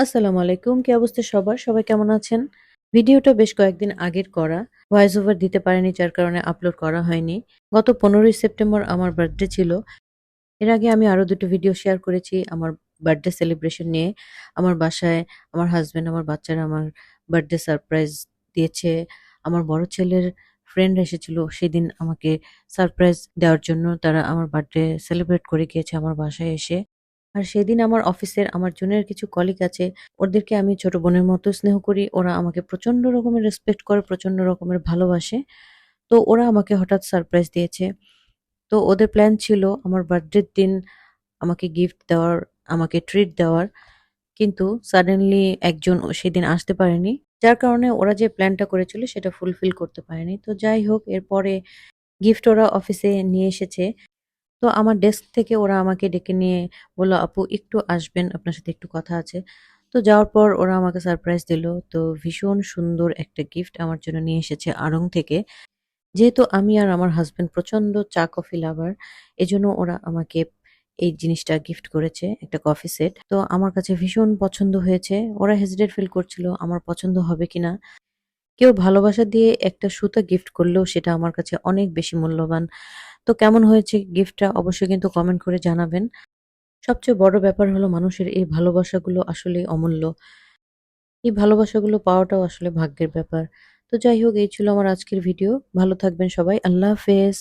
আসসালামু আলাইকুম। কি অবস্থা সবার? সবাই কেমন আছেন? ভিডিওটা বেশ কয়েকদিন আগের করা। ভয়েস ওভার দিতে পারিনি যার কারণে আপলোড করা হয়নি। গত ১৫ই সেপ্টেম্বর আমার বার্থডে ছিল। এর আগে আমি আরো ২ টো ভিডিও শেয়ার করেছি আমার বার্থডে সেলিব্রেশন নিয়ে। আমার বাসায় আমার হাসব্যান্ড, আমার বাচ্চারা আমার বার্থডে সারপ্রাইজ দিয়েছে। আমার বড় ছেলের ফ্রেন্ড এসেছিল। সেদিন আমাকে সারপ্রাইজ দেওয়ার জন্য তারা আমার বার্থডে সেলিব্রেট করে গিয়েছে আমার বাসায় এসে। আর সেদিন আমার অফিসের আমার জুনিয়র কিছু কলিগ আছে। ওদেরকে আমি ছোট বোনের মতো স্নেহ করি। ওরা আমাকে প্রচন্ড রকমের রেসপেক্ট করে, প্রচন্ড রকমের ভালোবাসে। তো ওরা আমাকে হঠাৎ সারপ্রাইজ দিয়েছে। তো ওদের প্ল্যান ছিল আমার বার্থডের দিন আমাকে গিফট দেওয়ার, আমাকে ট্রিট দেওয়ার। কিন্তু সাডেনলি একজন সেদিন আসতে পারেনি। যার কারণে ওরা যে প্ল্যানটা করেছিল সেটা ফুলফিল করতে পারেনি। তো যাই হোক এরপরে গিফট ওরা অফিসে নিয়ে এসেছে। তো আমার ডেস্ক থেকে ওরা আমাকে ডেকে নিয়ে বলল, "আপু একটু আসবেন, আপনার সাথে একটু কথা আছে।" তো যাওয়ার পর ওরা আমাকে সারপ্রাইজ দিল। তো ভীষণ সুন্দর একটা গিফট আমার জন্য নিয়ে এসেছে আড়ং থেকে। যেহেতু আমি আর আমার হাসব্যান্ড প্রচন্ড চা কফি লাভার, এজন্য ওরা আমাকে এই জিনিসটা গিফট করেছে, একটা কফি সেট। তো আমার কাছে ভীষণ পছন্দ হয়েছে। ওরা হেজিটেট ফিল করছিল আমার পছন্দ হবে কিনা। কেউ ভালোবাসা দিয়ে একটা সুতা গিফট করলেও সেটা আমার কাছে অনেক বেশি মূল্যবান। তো কেমন হয়েছে গিফটটা অবশ্যই কিন্তু কমেন্ট করে জানাবেন। সবচেয়ে বড় ব্যাপার হলো মানুষের এই ভালোবাসাগুলো আসলেই অমূল্য। এই ভালোবাসাগুলো পাওয়াটাও আসলে ভাগ্যের ব্যাপার। তো যাই হোক এই ছিল আমার আজকের ভিডিও। ভালো থাকবেন সবাই। আল্লাহ হাফেজ।